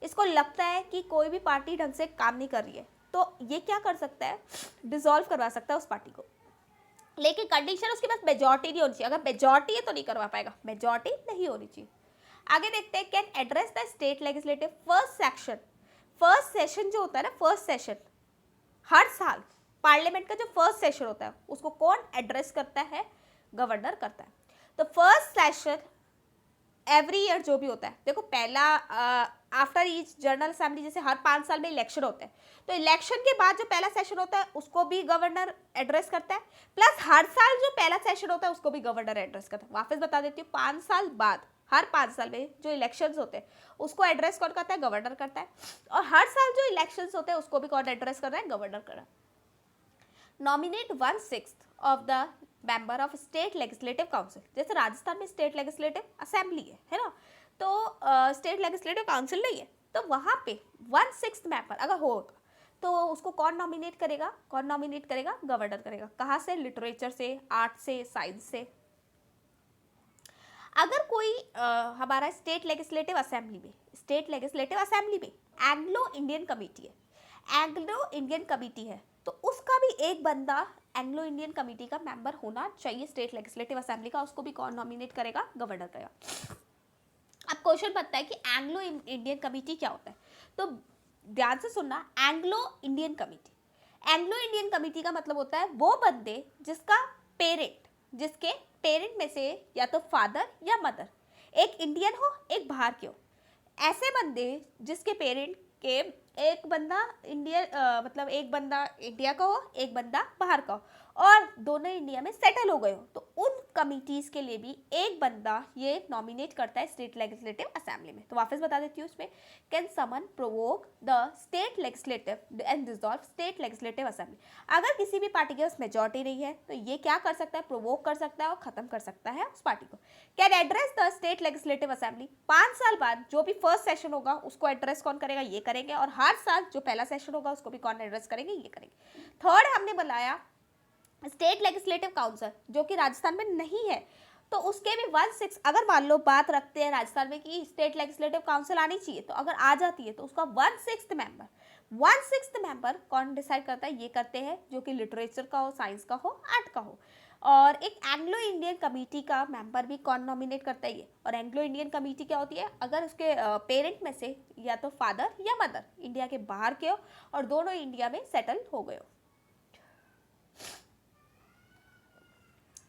इसको लगता है कि कोई भी पार्टी ढंग से काम नहीं कर रही है, तो ये क्या कर सकता है? डिसॉल्व करवा सकता है उस पार्टी को, लेकिन कंडीशन उसके पास मेजॉरिटी नहीं होनी चाहिए। अगर मेजॉरिटी है तो नहीं करवा पाएगा, मेजॉरिटी नहीं होनी चाहिए। आगे देखते हैं, can address the state legislative first session जो होता है ना, फर्स्ट सेशन हर साल पार्लियामेंट का जो फर्स्ट सेशन होता है उसको कौन एड्रेस करता है? गवर्नर करता है। तो फर्स्ट सेशन एवरी ईयर जो भी होता है, देखो पहला आफ्टर ईच जनरल असेंबली, जैसे हर 5 साल में इलेक्शन होते हैं, तो इलेक्शन के बाद जो पहला सेशन होता है उसको भी गवर्नर एड्रेस करता है, प्लस हर साल जो पहला सेशन होता है उसको भी गवर्नर एड्रेस करता है। वापस बता देती हूँ, 5 साल बाद हर 5 साल में जो इलेक्शंस होते हैं उसको एड्रेस कौन करता है? गवर्नर करता है। और हर साल जो इलेक्शंस होते हैं उसको भी कौन एड्रेस कर रहा है? गवर्नर कर रहा है। Nominate 1/6 of the member of state legislative council, जैसे राजस्थान में स्टेट लेजिस्लेटिव असेंबली है ना, तो स्टेट लेजिस्लेटिव काउंसिल नहीं है, तो वहाँ पे 1/6 मेंबर अगर हो तो उसको कौन नॉमिनेट करेगा? कौन नॉमिनेट करेगा? गवर्नर करेगा। कहाँ से? लिटरेचर से, आर्ट से, साइंस से। अगर कोई हमारा स्टेट लेजिस्लेटिव असेंबली में एंग्लो इंडियन कमेटी है, तो उसका भी एक बंदा एंग्लो इंडियन कमेटी का मेंबर होना चाहिए स्टेट लेजिस्लेटिव असेंबली का, उसको भी कौन नॉमिनेट करेगा? गवर्नर करेगा। अब क्वेश्चन बनता है कि एंग्लो इंडियन कमेटी क्या होता है, तो ध्यान से सुनना। एंग्लो इंडियन कमेटी का मतलब होता है वो बंदे जिसके पेरेंट में से या तो फादर या मदर एक इंडियन हो, एक बाहर के हो। ऐसे बंदे जिसके पेरेंट के एक बंदा मतलब एक बंदा इंडिया का हो, एक बंदा बाहर का हो, और दोनों इंडिया में सेटल हो गए हो, तो उन कमिटीज के लिए भी एक बंदा ये नॉमिनेट करता है स्टेट लेजिस्लेटिव असेंबली में। तो वापस बता देती हूँ उसमें, can summon provoke the state legislative and dissolve state legislative assembly. अगर किसी भी पार्टी के पास मेजॉरिटी नहीं है तो ये क्या कर सकता है? प्रोवोक कर सकता है और खत्म कर सकता है उस पार्टी को। Can address the state legislative assembly, 5 साल बाद जो भी फर्स्ट सेशन होगा उसको एड्रेस कौन करेगा? ये करेंगे। और हर साल जो पहला सेशन होगा उसको भी कौन एड्रेस करेंगे? ये करेंगे। थर्ड हमने बनाया स्टेट लेजिस्लेटिव काउंसिल, जो कि राजस्थान में नहीं है, तो उसके भी 1/6, अगर मान लो बात रखते हैं राजस्थान में कि स्टेट लेजिस्लेटिव काउंसिल आनी चाहिए, तो अगर आ जाती है तो उसका 1/6 मेंबर कौन डिसाइड करता है? ये करते हैं जो कि लिटरेचर का हो, साइंस का हो, आर्ट का हो। और एक एंग्लो इंडियन कमेटी का मेंबर भी कौन नॉमिनेट करता है? ये। और एंग्लो इंडियन कमेटी क्या होती है? अगर उसके पेरेंट में से या तो फादर या मदर इंडिया के बाहर के हो और दोनों इंडिया में सेटल हो गए हो।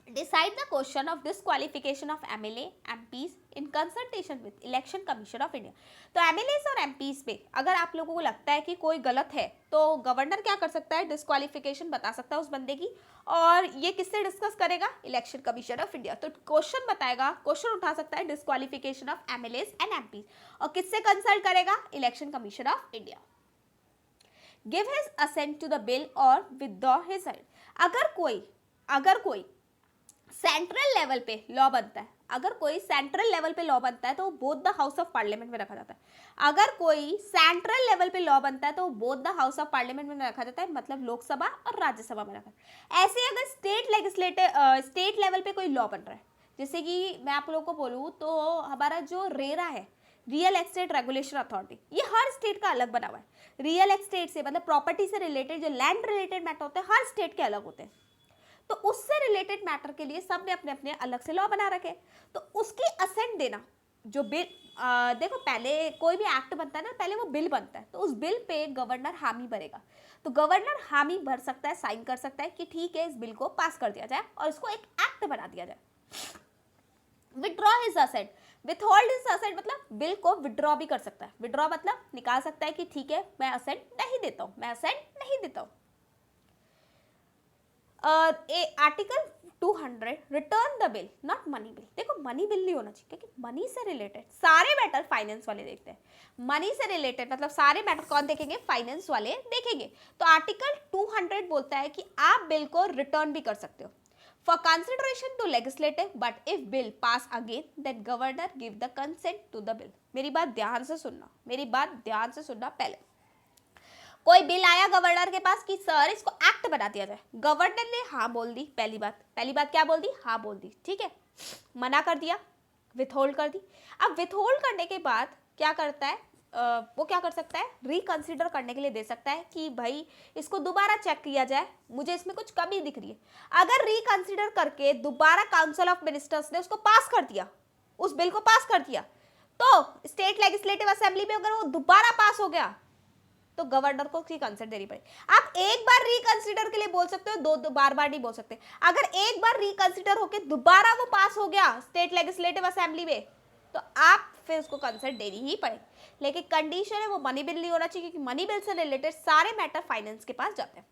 Decide the question of disqualification of MLA MPs in consultation with Election Commission of India। तो MLAs और MPs पे अगर आप लोगों को लगता है कि कोई गलत है तो गवर्नर क्या कर सकता है? डिस्क्वालिफिकेशन बता सकता है उस बंदे की, और ये किससे डिस्कस करेगा? Election commission of India. तो क्वेश्चन बताएगा, क्वेश्चन उठा सकता है disqualification of MLAs and MPs, और किससे कंसल्ट करेगा? Election commission of India. Give his assent to the bill और विदड्रॉ हिज साइड। अगर कोई सेंट्रल लेवल पे लॉ बनता है, तो both the house of parliament में रखा जाता है। अगर कोई सेंट्रल लेवल पे लॉ बनता है तो both the house of parliament में रखा जाता है, मतलब लोकसभा और राज्यसभा में रखा जाता है। ऐसे अगर स्टेट लेवल पे कोई लॉ बन रहा है, जैसे कि मैं आप लोगों को बोलूँ तो हमारा जो रेरा है, रियल एस्टेट रेगुलेशन अथॉरिटी, ये हर स्टेट का अलग बना हुआ है। रियल एस्टेट से मतलब प्रॉपर्टी से रिलेटेड जो लैंड रिलेटेड मैटर होते हैं हर स्टेट के अलग होते हैं, तो उससे रिलेटेड मैटर के लिए सब ने अपने अपने अलग से लॉ बना रखे। तो उसकी असेंट देना, जो बिल देखो पहले कोई भी एक्ट बनता है ना, पहले वो बिल बनता है, तो उस बिल पे गवर्नर हामी भरेगा। तो गवर्नर हामी भर सकता है, साइन कर सकता है कि ठीक है इस बिल को पास कर दिया जाए और इसको एक एक्ट बना दिया जाए। Withdraw his assent, withhold this assent मतलब बिल को विड्रॉ भी कर सकता है, विड्रॉ मतलब निकाल सकता है कि ठीक है मैं असेट नहीं देता हूं, मैं असेट नहीं देता हूं। Article 200 return the bill not money bill. देखो मनी बिल नहीं होना चाहिए क्योंकि मनी से रिलेटेड सारे मैटर फाइनेंस वाले देखते हैं, मनी से रिलेटेड मतलब सारे मैटर कौन देखेंगे, फाइनेंस वाले देखेंगे। तो आर्टिकल 200 बोलता है कि आप बिल को रिटर्न भी कर सकते हो for consideration to legislative, but if bill pass again then governor give the consent to the bill. मेरी बात ध्यान से सुनना, मेरी बात ध्यान से सुनना। पहले कोई बिल आया गवर्नर के पास कि सर इसको एक्ट बना दिया जाए, गवर्नर ने हाँ बोल दी, पहली बात क्या बोल दी, हाँ बोल दी, ठीक है, मना कर दिया, विथहोल्ड कर दी। अब विथहोल्ड करने के बाद क्या करता है, वो क्या कर सकता है, रिकंसिडर करने के लिए दे सकता है कि भाई इसको दोबारा चेक किया जाए, मुझे इसमें कुछ कमी दिख रही है। अगर रिकंसिडर करके दोबारा काउंसिल ऑफ मिनिस्टर्स ने उसको पास कर दिया, उस बिल को पास कर दिया, तो स्टेट लेजिस्लेटिव असेंबली में अगर वो दोबारा पास हो गया तो गवर्नर को रिकंसिडर देनी पड़ेगी। आप एक बार रिकंसिडर के लिए बोल सकते हो, दो बार नहीं बोल सकते। अगर एक बार रिकंसिडर होके दोबारा वो पास हो गया स्टेट लेजिस्लेटिव असेंबली में, तो आप फिर उसको कंसेंट देनी ही पड़ेगी। लेकिन कंडीशन है वो मनी बिल नहीं होना चाहिए, क्योंकि मनी बिल से रिलेटेड सारे मैटर फाइनेंस के पास जाते हैं।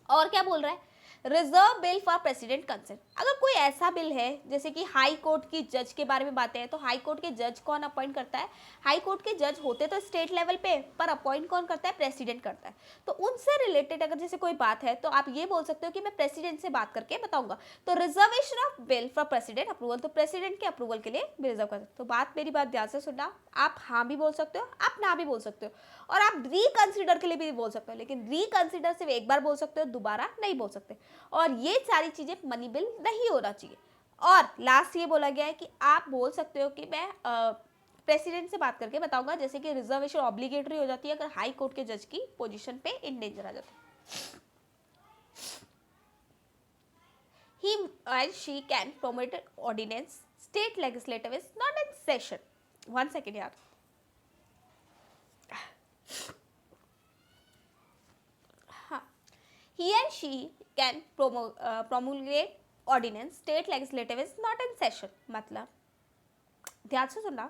और क्या बोल रहा है, reserve bill for president consent. अगर कोई ऐसा बिल है जैसे कि हाई कोर्ट की जज के बारे में बातें हैं, तो हाई कोर्ट के जज कौन अपॉइंट करता है, हाई कोर्ट के जज होते तो स्टेट लेवल पे, पर अपॉइंट कौन करता है, प्रेसिडेंट करता है। तो उनसे रिलेटेड अगर जैसे कोई बात है तो आप ये बोल सकते हो कि मैं प्रेसिडेंट से बात करके बताऊंगा। तो reservation of bill for president approval, तो प्रेसिडेंट के अप्रूवल के लिए रिजर्व कर सकते हो। तो बात मेरी बात ध्यान से सुनना, आप हाँ भी बोल सकते हो, आप ना भी बोल सकते हो, और आप रिकंसिडर के लिए भी बोल सकते हो, लेकिन रिकंसिडर सिर्फ एक बार बोल सकते हो, दोबारा नहीं बोल सकते। और ये सारी चीजें मनी बिल नहीं होना चाहिए। और लास्ट ये बोला गया है कि आप बोल सकते हो कि मैं प्रेसिडेंट से बात करके बताऊंगा, जैसे कि रिजर्वेशन ऑब्लिगेटरी हो जाती है अगर हाई कोर्ट के जज की पोजीशन पे इन डेंजर आ जाता है। He and she can promulgate ordinance. State legislative is not in session. 1 second यार। हाँ, he and she can promulgate ordinance. State legislative is not in session. मतलब ध्यान से सुनना,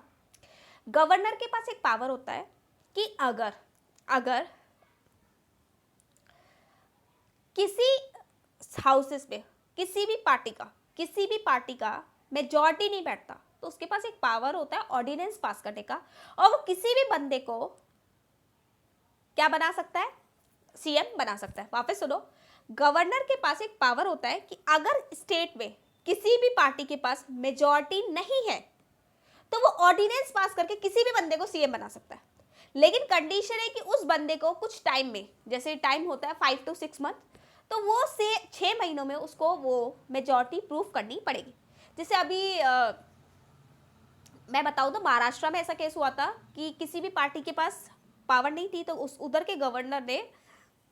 गवर्नर के पास एक पावर होता है कि अगर किसी हाउसेस में किसी भी पार्टी का मेजॉरिटी नहीं बैठता, तो उसके पास एक पावर होता है ऑर्डिनेंस पास करने का, और वो किसी भी बंदे को क्या बना सकता है, सीएम बना सकता है। वापस सुनो, गवर्नर के पास एक पावर होता है कि अगर स्टेट में किसी भी पार्टी के पास मेजॉरिटी नहीं है तो वो ऑर्डिनेंस पास करके किसी भी बंदे को सीएम बना सकता है। लेकिन कंडीशन है कि उस बंदे को कुछ टाइम में, जैसे टाइम होता है 5 to 6 मंथ, तो वो से 6 महीनों में उसको वो मेजॉरिटी प्रूफ करनी पड़ेगी। जैसे अभी मैं बताऊँ तो महाराष्ट्र में ऐसा केस हुआ था कि किसी भी पार्टी के पास पावर नहीं थी, तो उस उधर के गवर्नर ने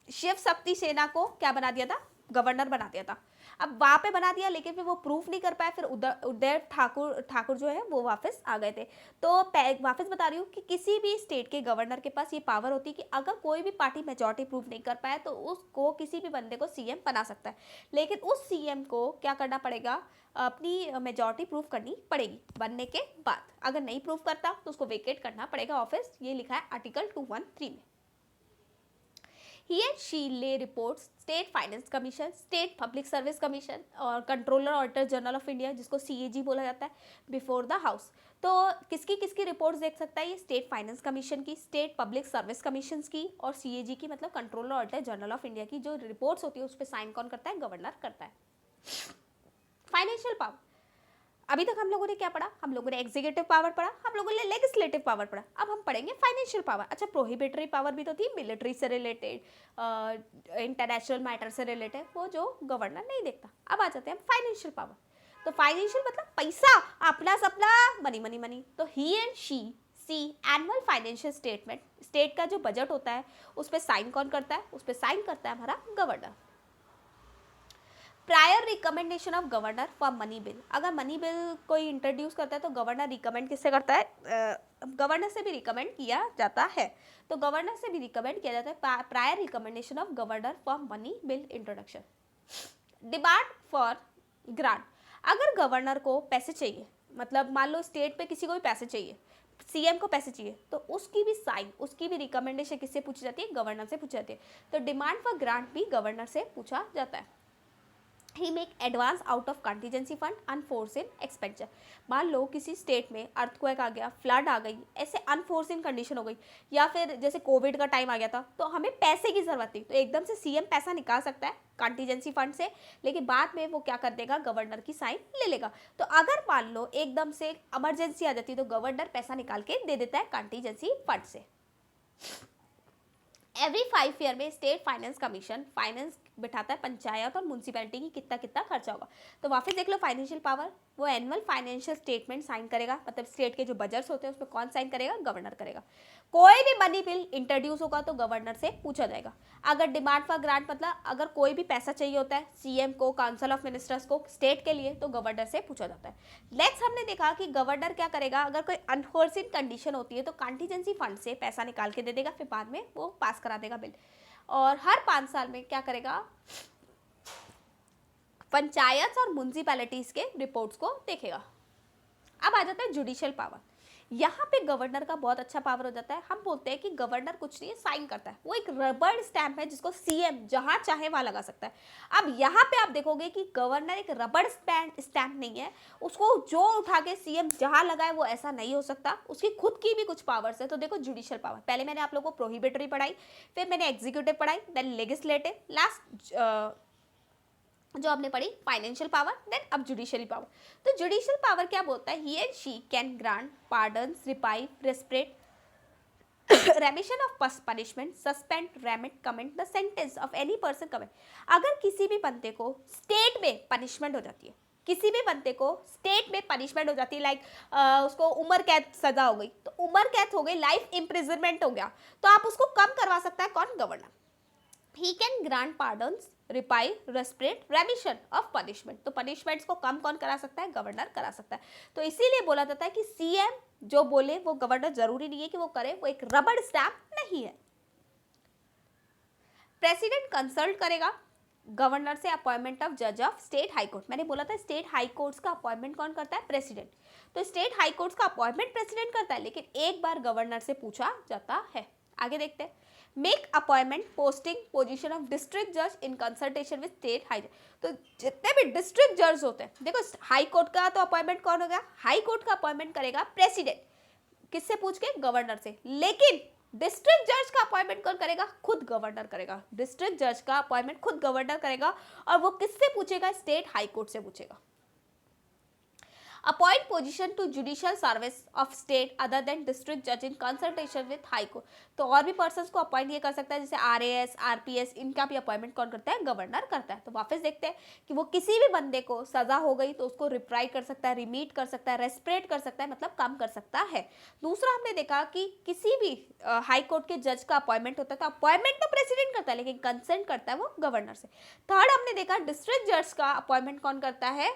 शिव शक्ति सेना को क्या बना दिया था, गवर्नर बना दिया था। अब वहाँ पे बना दिया, लेकिन फिर वो प्रूफ नहीं कर पाए, फिर उदय ठाकुर जो है वो वापस आ गए थे। तो वापस बता रही हूँ कि किसी भी स्टेट के गवर्नर के पास ये पावर होती है कि अगर कोई भी पार्टी मेजॉरिटी प्रूफ नहीं कर पाए तो उसको किसी भी बंदे को सीएम बना सकता है। लेकिन उस सीएम को क्या करना पड़ेगा, अपनी मेजॉरिटी प्रूफ करनी पड़ेगी बनने के बाद। अगर नहीं प्रूफ करता तो उसको वेकेट करना पड़ेगा ऑफिस। ये लिखा है आर्टिकल 213 में। He and she lay reports state finance commission, state public service commission और controller auditor general of India, जिसको सीएजी बोला जाता है, बिफोर द हाउस। तो किसकी रिपोर्ट्स देख सकता है ये, स्टेट फाइनेंस कमीशन की, स्टेट पब्लिक सर्विस कमीशन की और सीएजी की, मतलब controller auditor general of India की जो रिपोर्ट्स होती है उस पर साइन कौन करता है, गवर्नर करता है। फाइनेंशियल पावर, अभी तक हम लोगों ने क्या पढ़ा, हम लोगों ने एग्जीक्यूटिव पावर पढ़ा, हम लोगों ने लेजिस्लेटिव पावर पढ़ा, अब हम पढ़ेंगे फाइनेंशियल पावर। अच्छा, प्रोहिबिटरी पावर भी तो थी, मिलिट्री से रिलेटेड, इंटरनेशनल मैटर से रिलेटेड, वो जो गवर्नर नहीं देखता। अब आ जाते हैं फाइनेंशियल पावर। तो फाइनेंशियल मतलब पैसा, अपना सपना, मनी मनी मनी। तो he and she see annual financial statement, state का जो बजट होता है उस पर साइन कौन करता है, उस पर साइन करता है हमारा governor. Prior recommendation of governor for money bill, अगर मनी बिल कोई इंट्रोड्यूस करता है तो गवर्नर रिकमेंड किससे करता है, गवर्नर से भी रिकमेंड किया जाता है। तो गवर्नर से भी रिकमेंड किया जाता है, prior recommendation of governor for money bill introduction. Demand for grant, अगर गवर्नर को पैसे चाहिए मतलब मान लो स्टेट पे किसी को भी पैसे चाहिए, सीएम को पैसे चाहिए, तो उसकी भी साइन, उसकी भी रिकमेंडेशन किससे पूछी जाती है? गवर्नर से पूछी जाती है। तो डिमांड फॉर ग्रांट भी गवर्नर से पूछा जाता है। He make advance out of contingency fund unforeseen expenditure. मान लो किसी स्टेट में अर्थक्वेक आ गया, फ्लड आ गई, ऐसे अनफोर्सिन कंडीशन हो गई, या फिर जैसे कोविड का टाइम आ गया था तो हमें पैसे की जरूरत थी, तो एकदम से सीएम पैसा निकाल सकता है कंटीजेंसी फंड से, लेकिन बाद में वो क्या कर देगा? गवर्नर की साइन ले लेगा। तो अगर मान लो एकदम से इमरजेंसी आ जाती है तो गवर्नर पैसा निकाल के दे देता है कंटीजेंसी फंड से। एवरी 5 ईयर में स्टेट फाइनेंस कमीशन फाइनेंस बिठाता है पंचायत और म्यूनसिपैलिटी की कितना कितना खर्चा होगा। तो वापस देख लो फाइनेंशियल पावर, वो एनुअल फाइनेंशियल स्टेटमेंट साइन करेगा, मतलब स्टेट के जो बजट्स होते हैं उसमें कौन साइन करेगा? गवर्नर करेगा। कोई भी मनी बिल इंट्रोड्यूस होगा तो गवर्नर से पूछा जाएगा। अगर डिमांड फॉर ग्रांट मतलब अगर कोई भी पैसा चाहिए होता है सीएम को, काउंसिल ऑफ मिनिस्टर्स को, स्टेट के लिए, तो गवर्नर से पूछा जाता है। नेक्स्ट हमने देखा कि गवर्नर क्या करेगा? अगर कोई अनफोर्सिन कंडीशन होती है तो कंटीजेंसी फंड से पैसा निकाल के दे देगा, फिर बाद में वो पास करा देगा बिल। और हर 5 साल में क्या करेगा? पंचायत और म्यूनसिपैलिटीज के रिपोर्ट्स को देखेगा। अब आ जाता है जुडिशियल पावर। यहाँ पे गवर्नर का बहुत अच्छा पावर हो जाता है। हम बोलते हैं कि गवर्नर कुछ नहीं साइन करता है, वो एक रबड़ स्टैंप है जिसको सीएम जहां चाहे वहां लगा सकता है। अब यहाँ पे आप देखोगे कि गवर्नर एक रबड़ स्टैंप नहीं है, उसको जो उठा के सीएम जहां लगाए वो ऐसा नहीं हो सकता, उसकी खुद की भी कुछ पावर्स है। तो देखो जुडिशियल पावर, पहले मैंने आप लोगों को प्रोहिबिटरी पढ़ाई, फिर मैंने एग्जीक्यूटिव पढ़ाई, देन लेजिस्लेटिव, लास्ट जो आपने पढ़ी फाइनेंशियल पावर, देन अब जुडिशियरी पावर। तो जुडिशियल पावर क्या बोलता है? He and she can grant pardons, reprieve, respite, remission of punishment, suspend, remit, commute the sentence of any person commute. अगर किसी भी बंदे को स्टेट में पनिशमेंट हो जाती है, किसी भी बंदे को स्टेट में पनिशमेंट हो जाती है, लाइक उसको उम्र कैद सजा हो गई, तो उम्र कैद हो गई, लाइफ इम्प्रिजनमेंट हो गया, तो आप उसको कम करवा सकता है कौन? Governor. He can grant pardons, reprieve, restraint, remission of punishment। तो पनिशमेंट्स को कम कौन करा सकता है? गवर्नर करा सकता है। तो इसीलिए बोला जाता है कि सीएम जो बोले वो गवर्नर जरूरी नहीं है कि वो करे, वो एक रबड़ स्टैम्प नहीं है। प्रेसिडेंट कंसल्ट करेगा गवर्नर से अपॉइंटमेंट ऑफ जज ऑफ स्टेट हाई कोर्ट। मैंने बोला था स्टेट हाई कोर्ट्स का अपॉइंटमेंट कौन करता है? प्रेसिडेंट। तो स्टेट हाई कोर्ट्स का अपॉइंटमेंट प्रेसिडेंट करता है, लेकिन एक बार गवर्नर से पूछा जाता है। आगे देखते हैं। Make appointment, posting, position of district जज in consultation with state high. तो जितने भी डिस्ट्रिक्ट जज होते हैं, देखो हाई कोर्ट का तो अपॉइंटमेंट कौन हो गया? हाई कोर्ट का अपॉइंटमेंट करेगा प्रेसिडेंट। किससे पूछ के? गवर्नर से। लेकिन डिस्ट्रिक्ट जज का अपॉइंटमेंट कौन करेगा? खुद गवर्नर करेगा। डिस्ट्रिक्ट जज का अपॉइंटमेंट खुद गवर्नर करेगा, और वो किससे पूछेगा? स्टेट हाई कोर्ट से पूछेगा। Appoint position to judicial service of state other than district जज in consultation with high court. तो और भी पर्सन को अपॉइंट ये कर सकता है, जैसे आरएएस, आरपीएस, इनका भी अपॉइंटमेंट कौन करता है? गवर्नर करता है। तो वापस देखते हैं कि वो किसी भी बंदे को सजा हो गई तो उसको रिप्राई कर सकता है, रिमीट कर सकता है, रेस्प्रेट कर सकता है, मतलब कम कर सकता है। दूसरा हमने देखा कि किसी भी हाई कोर्ट के जज का अपॉइंटमेंट होता है तो अपॉइंटमेंट तो प्रेसिडेंट करता है, लेकिन कंसेंट करता है वो गवर्नर से। थर्ड हमने देखा डिस्ट्रिक्ट जज का अपॉइंटमेंट कौन करता है?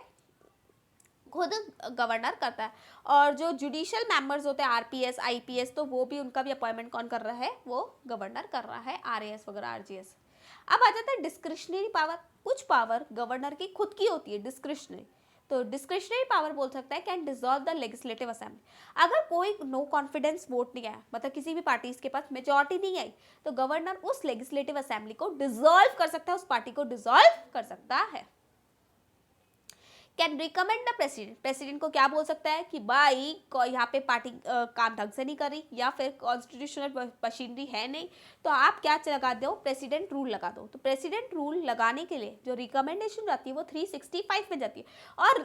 खुद गवर्नर करता है। और जो जुडिशियल मेंबर्स होते हैं आरपीएस, आईपीएस, तो वो भी उनका भी अपॉइंटमेंट कौन कर रहा है? वो गवर्नर कर रहा है, आरएएस वगैरह, आरजीएस। अब आ जाता है डिस्क्रिशनरी पावर। कुछ पावर गवर्नर की खुद की होती है डिस्क्रिशनरी। तो डिस्क्रिशनरी पावर बोल सकता है can dissolve the legislative assembly. अगर कोई नो कॉन्फिडेंस वोट नहीं आया, मतलब किसी भी पार्टी के पास मेजॉरिटी नहीं आई, तो गवर्नर उस लेजिस्लेटिव असेंबली को डिसॉल्व कर सकता है, उस पार्टी को डिसॉल्व कर सकता है। Can recommend the president. President को क्या बोल सकता है कि भाई यहाँ पे पार्टी काम ढंग से नहीं कर रही, या फिर कॉन्स्टिट्यूशनल मशीनरी है नहीं, तो आप क्या लगा दो? प्रेसिडेंट रूल लगा दो। तो प्रेसिडेंट रूल लगाने के लिए जो रिकमेंडेशन जाती है वो 365 में जाती है, और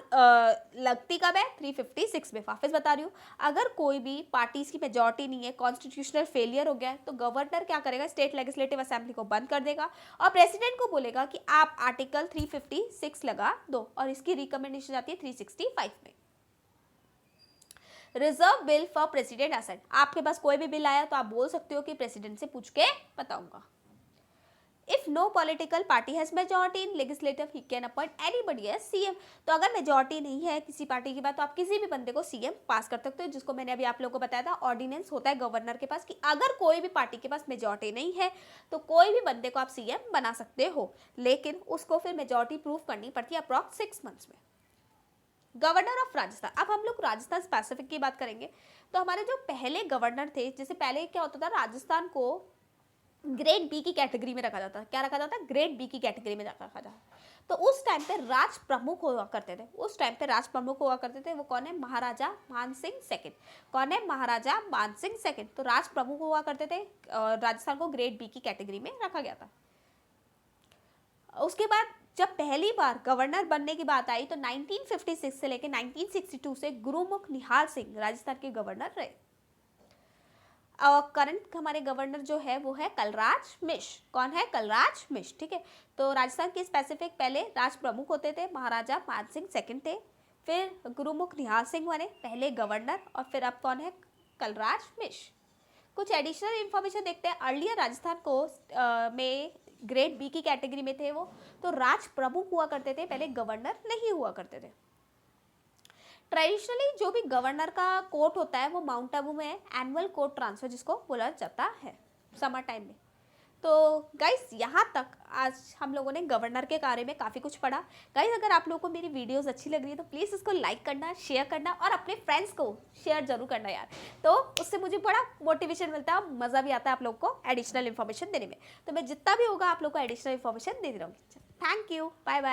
लगती कब है? 356 में। वापस बता रही हूँ, अगर कोई भी पार्टीज की मेजॉरिटी नहीं है, कॉन्स्टिट्यूशनल फेलियर हो गया है, तो गवर्नर क्या करेगा? स्टेट लेजिस्लेटिव असेंबली को बंद कर देगा और प्रेसिडेंट को बोलेगा कि आप आर्टिकल 356 लगा दो, और इसकी रिकमेंडेशन आती है 365 में। Reserve bill for president assent. आपके पास कोई भी बिल आया तो आप बोल सकते हो कि प्रेसिडेंट से पूछ के बताऊंगा। If no political party has majority in legislative he can appoint anybody as CM. तो अगर मेजॉरिटी नहीं है किसी पार्टी की बात, तो आप किसी भी बंदे को सीएम पास कर सकते हो, जिसको मैंने अभी आप लोगों को बताया था। ऑर्डिनेंस होता है गवर्नर के पास कि अगर कोई भी पार्टी के पास मेजॉरिटी नहीं है तो कोई भी बंदे को आप सीएम बना सकते हो, लेकिन उसको फिर मेजॉरिटी प्रूव करनी पड़ती है अप्रॉक्स 6 मंथ्स में। गवर्नर ऑफ राजस्थान, अब हम लोग राजस्थान स्पेसिफिक की बात करेंगे। तो हमारे जो पहले गवर्नर थे, जैसे पहले क्या होता था, राजस्थान को ग्रेड बी की कैटेगरी में रखा जाता है। क्या रखा जाता है? ग्रेड बी की कैटेगरी में रखा जाता है। तो उस टाइम पे राज प्रमुख हुआ करते थे, उस टाइम पे राज प्रमुख हुआ करते थे, वो कौन है? महाराजा मानसिंह सेकंड। कौन है? महाराजा मानसिंह सेकंड। तो राज प्रमुख हुआ करते थे, राजस्थान को ग्रेड बी की कैटेगरी में रखा गया था। उसके बाद जब पहली बार गवर्नर बनने की बात आई तो 1956 से लेकर 1962 से गुरुमुख निहाल सिंह राजस्थान के गवर्नर रहे। करंट हमारे गवर्नर जो है वो है कलराज मिश्र। कौन है? कलराज मिश्र। ठीक है, तो राजस्थान के स्पेसिफिक पहले राज प्रमुख होते थे, महाराजा मानसिंह सेकंड थे, फिर गुरुमुख निहाल सिंह बने पहले गवर्नर, और फिर अब कौन है? कलराज मिश्र। कुछ एडिशनल इंफॉर्मेशन देखते हैं। अर्लियर राजस्थान को में ग्रेड बी की कैटेगरी में थे वो, तो राज प्रमुख हुआ करते थे, पहले गवर्नर नहीं हुआ करते थे। ट्रेडिशनली जो भी गवर्नर का कोर्ट होता है वो माउंट आबू में है, एनुअल कोर्ट ट्रांसफर जिसको बोला जाता है समर टाइम में। तो गाइस यहाँ तक आज हम लोगों ने गवर्नर के बारे में काफ़ी कुछ पढ़ा। गाइस अगर आप लोगों को मेरी वीडियोस अच्छी लग रही है तो प्लीज़ इसको लाइक करना, शेयर करना और अपने फ्रेंड्स को शेयर जरूर करना यार। तो उससे मुझे बड़ा मोटिवेशन मिलता है, मज़ा भी आता है आप लोग को एडिशनल इन्फॉर्मेशन देने में। तो मैं जितना भी होगा आप लोग को एडिशनल इन्फॉर्मेशन दे रही रहूँगी। Thank you, bye bye.